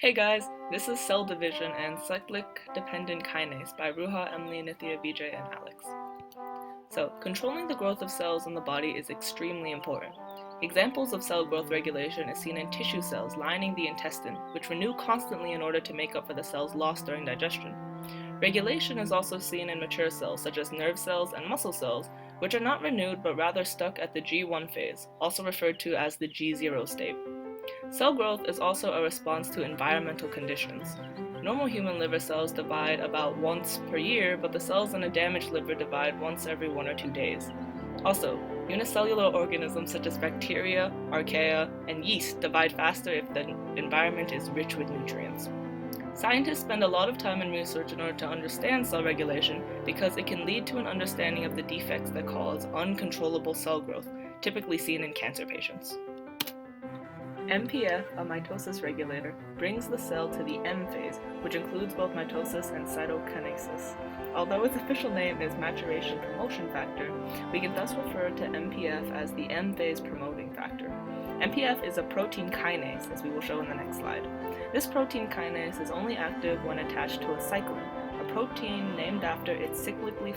Hey guys, this is Cell Division and Cyclic Dependent Kinase by Ruha, Emily, Nithya, BJ, and Alex. So, controlling the growth of cells in the body is extremely important. Examples of cell growth regulation is seen in tissue cells lining the intestine, which renew constantly in order to make up for the cells lost during digestion. Regulation is also seen in mature cells such as nerve cells and muscle cells, which are not renewed but rather stuck at the G1 phase, also referred to as the G0 state. Cell growth is also a response to environmental conditions. Normal human liver cells divide about once per year, but the cells in a damaged liver divide once every 1 or 2 days. Also, unicellular organisms such as bacteria, archaea, and yeast divide faster if the environment is rich with nutrients. Scientists spend a lot of time and research in order to understand cell regulation because it can lead to an understanding of the defects that cause uncontrollable cell growth, typically seen in cancer patients. MPF, a mitosis regulator, brings the cell to the M phase, which includes both mitosis and cytokinesis. Although its official name is maturation promotion factor, we can thus refer to MPF as the M phase promoting factor. MPF is a protein kinase, as we will show in the next slide. This protein kinase is only active when attached to a cyclin, a protein named after its cyclically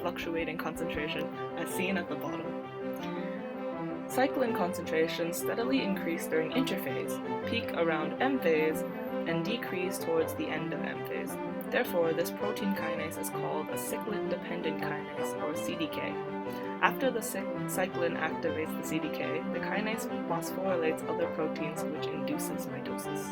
fluctuating concentration, as seen at the bottom. Cyclin concentrations steadily increase during interphase, peak around M phase, and decrease towards the end of M phase. Therefore, this protein kinase is called a cyclin-dependent kinase, or CDK. After the cyclin activates the CDK, the kinase phosphorylates other proteins, which induces mitosis.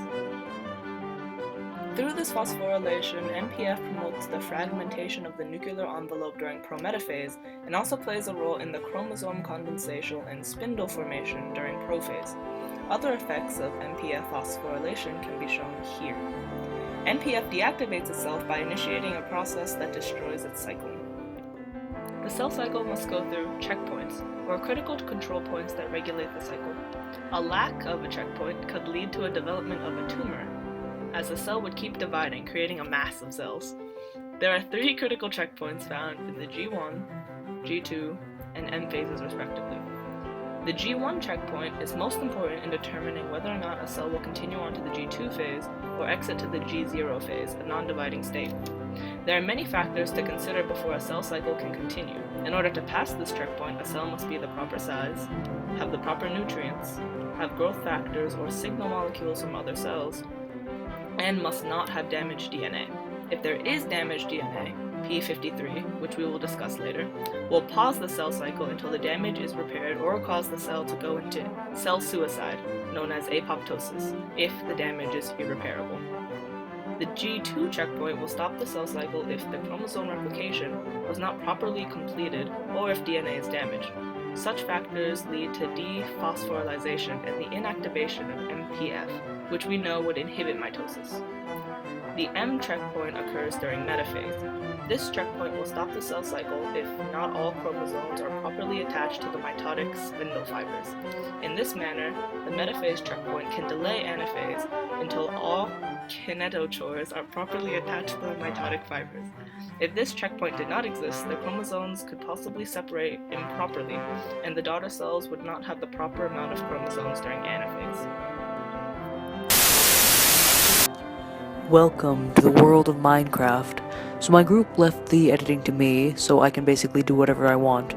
Through this phosphorylation, MPF promotes the fragmentation of the nuclear envelope during prometaphase and also plays a role in the chromosome condensation and spindle formation during prophase. Other effects of MPF phosphorylation can be shown here. MPF deactivates itself by initiating a process that destroys its cyclin. The cell cycle must go through checkpoints, or critical control points that regulate the cycle. A lack of a checkpoint could lead to a development of a tumor, as the cell would keep dividing, creating a mass of cells. There are 3 critical checkpoints found in the G1, G2, and M phases respectively. The G1 checkpoint is most important in determining whether or not a cell will continue on to the G2 phase or exit to the G0 phase, a non-dividing state. There are many factors to consider before a cell cycle can continue. In order to pass this checkpoint, a cell must be the proper size, have the proper nutrients, have growth factors or signal molecules from other cells, and must not have damaged DNA. If there is damaged DNA, P53, which we will discuss later, will pause the cell cycle until the damage is repaired or cause the cell to go into cell suicide, known as apoptosis, if the damage is irreparable. The G2 checkpoint will stop the cell cycle if the chromosome replication was not properly completed or if DNA is damaged. Such factors lead to dephosphorylation and the inactivation of MPF, which we know would inhibit mitosis. The M checkpoint occurs during metaphase. This checkpoint will stop the cell cycle if not all chromosomes are properly attached to the mitotic spindle fibers. In this manner, the metaphase checkpoint can delay anaphase until all kinetochores are properly attached to the mitotic fibers. If this checkpoint did not exist, the chromosomes could possibly separate improperly, and the daughter cells would not have the proper amount of chromosomes during anaphase. Welcome to the world of Minecraft. So my group left the editing to me, so I can basically do whatever I want.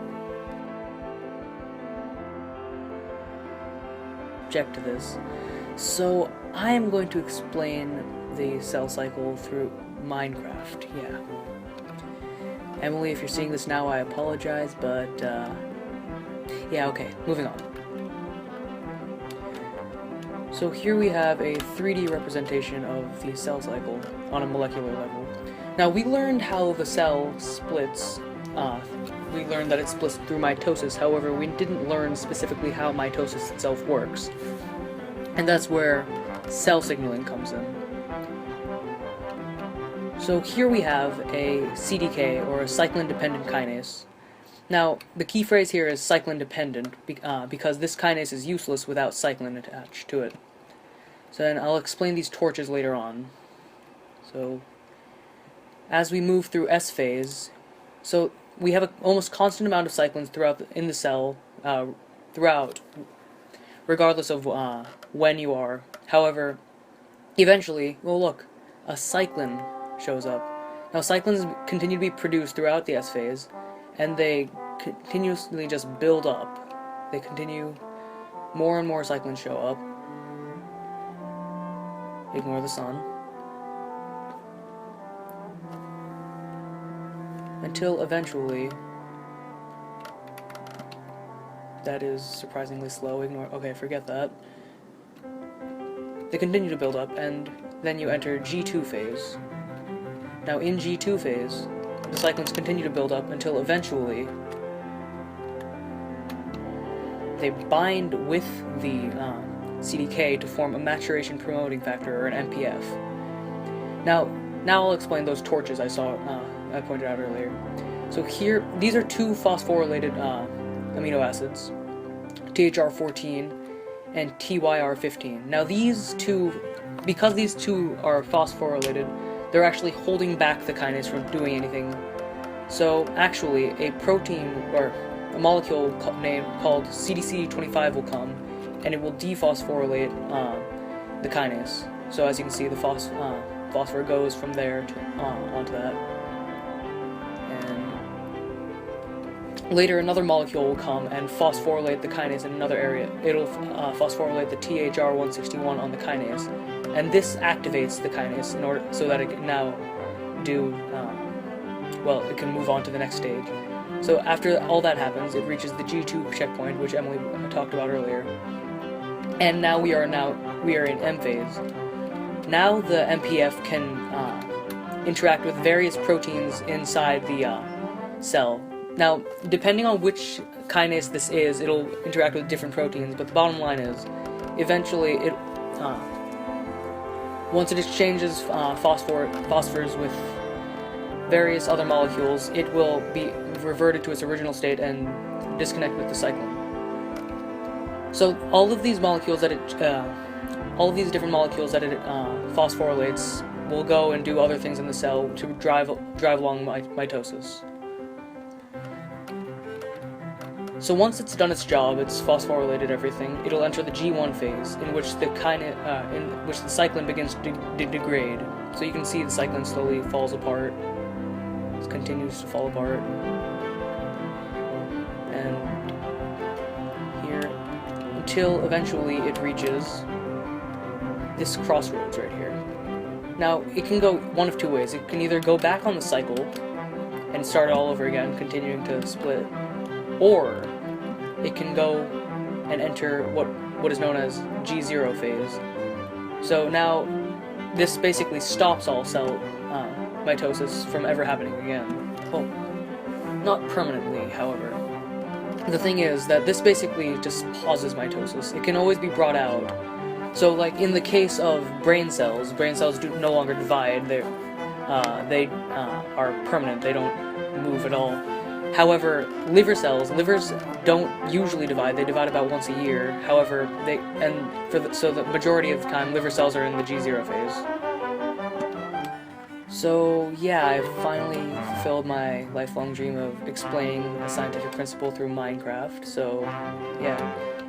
Object to this. So I am going to explain the cell cycle through Minecraft, yeah. Emily, if you're seeing this now, I apologize, but yeah, okay, moving on. So here we have a 3D representation of the cell cycle on a molecular level. Now we learned how the cell splits. We learned that it splits through mitosis, however we didn't learn specifically how mitosis itself works. And that's where cell signaling comes in. So here we have a CDK, or a cyclin-dependent kinase. Now, the key phrase here is cyclin-dependent, because this kinase is useless without cyclin attached to it. So then I'll explain these torches later on. So, as we move through S phase, so we have an almost constant amount of cyclins in the cell, throughout, regardless of when you are. However, Eventually, well look, a cyclin shows up. Now cyclins continue to be produced throughout the S phase, and they continuously just build up. They continue, more and more cyclins show up. Ignore the sun. Until eventually, that is surprisingly slow, okay, forget that. They continue to build up, and then you enter G2 phase. Now in G2 phase, the cyclins continue to build up until eventually they bind with the CDK to form a maturation promoting factor, or an MPF. Now I'll explain those torches I pointed out earlier. So here, these are two phosphorylated amino acids, THR14 and TYR15. Now these two, because these two are phosphorylated, they're actually holding back the kinase from doing anything. So actually, a protein, or a molecule called CDC25 will come, and it will dephosphorylate the kinase. So as you can see, the phosphor goes from there to onto that. And later, another molecule will come and phosphorylate the kinase in another area. It'll phosphorylate the THR161 on the kinase, and this activates the kinase in order so that it can now do it can move on to the next stage. So after all that happens, it reaches the G2 checkpoint, which Emily talked about earlier, and now we are in M phase. Now the MPF can interact with various proteins inside the cell. Now, depending on which kinase this is, it'll interact with different proteins, but the bottom line is, eventually once it exchanges phosphors with various other molecules, it will be reverted to its original state and disconnect with the cyclin. So all of these molecules that all of these different molecules that it phosphorylates will go and do other things in the cell to drive along mitosis. So once it's done its job, it's phosphorylated everything, it'll enter the G1 phase, in which the cyclin begins to degrade. So you can see the cyclin slowly falls apart. It continues to fall apart. And here, until eventually it reaches this crossroads right here. Now, it can go one of two ways. It can either go back on the cycle and start all over again, continuing to split, or it can go and enter what is known as G0 phase. So now, this basically stops all cell mitosis from ever happening again. Well, not permanently, however. The thing is that this basically just pauses mitosis. It can always be brought out. So, like in the case of brain cells do no longer divide. They are permanent. They don't move at all. However, livers don't usually divide. They divide about once a year. However, so the majority of the time, liver cells are in the G0 phase. So yeah, I've finally fulfilled my lifelong dream of explaining a scientific principle through Minecraft. So yeah,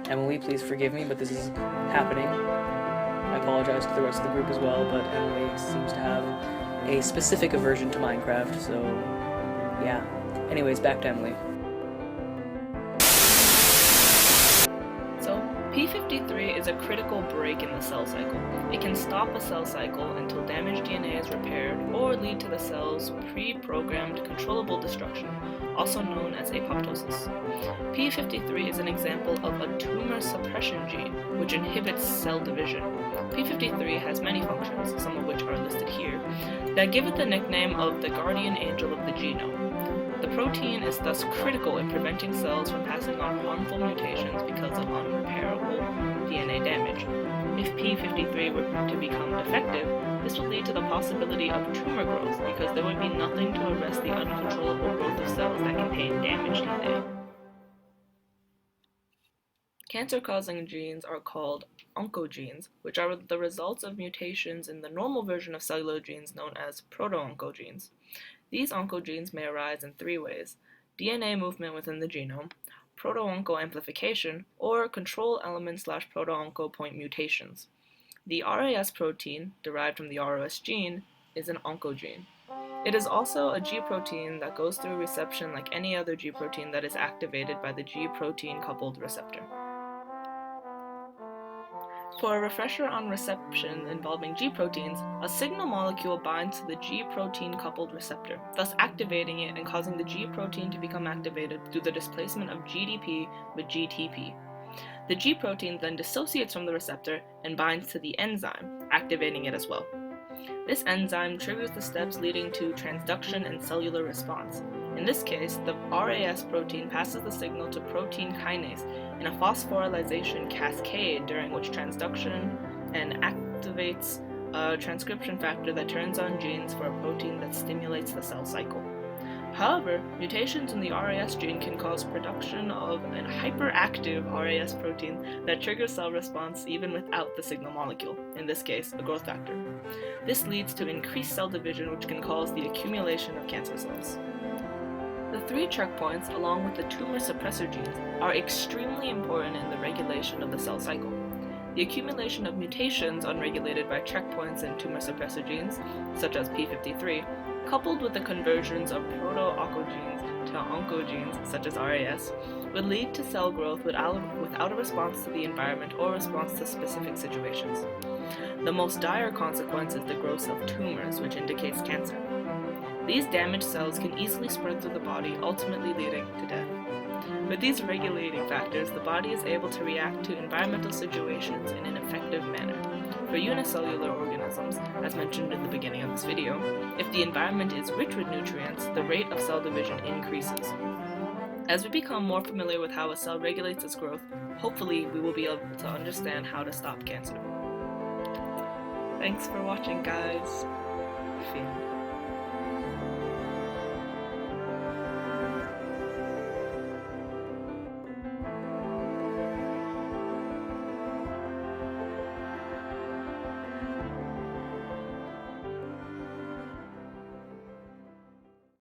Emily, please forgive me, but this is happening. I apologize to the rest of the group as well, but Emily seems to have a specific aversion to Minecraft, so yeah. Anyways, back to Emily. So, P53 is a critical break in the cell cycle. It can stop a cell cycle until damaged DNA is repaired or lead to the cell's pre-programmed controllable destruction, also known as apoptosis. P53 is an example of a tumor suppression gene, which inhibits cell division. P53 has many functions, some of which are listed here, that give it the nickname of the guardian angel of the genome. The protein is thus critical in preventing cells from passing on harmful mutations because of unrepairable DNA damage. If P53 were to become defective, this would lead to the possibility of tumor growth because there would be nothing to arrest the uncontrollable growth of cells that contain damaged DNA. Cancer-causing genes are called oncogenes, which are the results of mutations in the normal version of cellular genes known as proto-oncogenes. These oncogenes may arise in three ways: DNA movement within the genome, proto-onco amplification, or control element/proto-onco point mutations. The RAS protein, derived from the ROS gene, is an oncogene. It is also a G protein that goes through reception like any other G protein that is activated by the G protein coupled receptor. For a refresher on reception involving G proteins, a signal molecule binds to the G protein coupled receptor, thus activating it and causing the G protein to become activated through the displacement of GDP with GTP. The G protein then dissociates from the receptor and binds to the enzyme, activating it as well. This enzyme triggers the steps leading to transduction and cellular response. In this case, the RAS protein passes the signal to protein kinase in a phosphorylation cascade during which transduction and activates a transcription factor that turns on genes for a protein that stimulates the cell cycle. However, mutations in the RAS gene can cause production of a hyperactive RAS protein that triggers cell response even without the signal molecule, in this case, a growth factor. This leads to increased cell division, which can cause the accumulation of cancer cells. The 3 checkpoints, along with the tumor suppressor genes, are extremely important in the regulation of the cell cycle. The accumulation of mutations unregulated by checkpoints and tumor suppressor genes, such as p53, coupled with the conversions of proto-oncogenes to oncogenes, such as RAS, would lead to cell growth without a response to the environment or response to specific situations. The most dire consequence is the growth of tumors, which indicates cancer. These damaged cells can easily spread through the body, ultimately leading to death. With these regulating factors, the body is able to react to environmental situations in an effective manner. For unicellular organisms, as mentioned in the beginning of this video, if the environment is rich with nutrients, the rate of cell division increases. As we become more familiar with how a cell regulates its growth, hopefully we will be able to understand how to stop cancer. Thanks for watching, guys. Fin.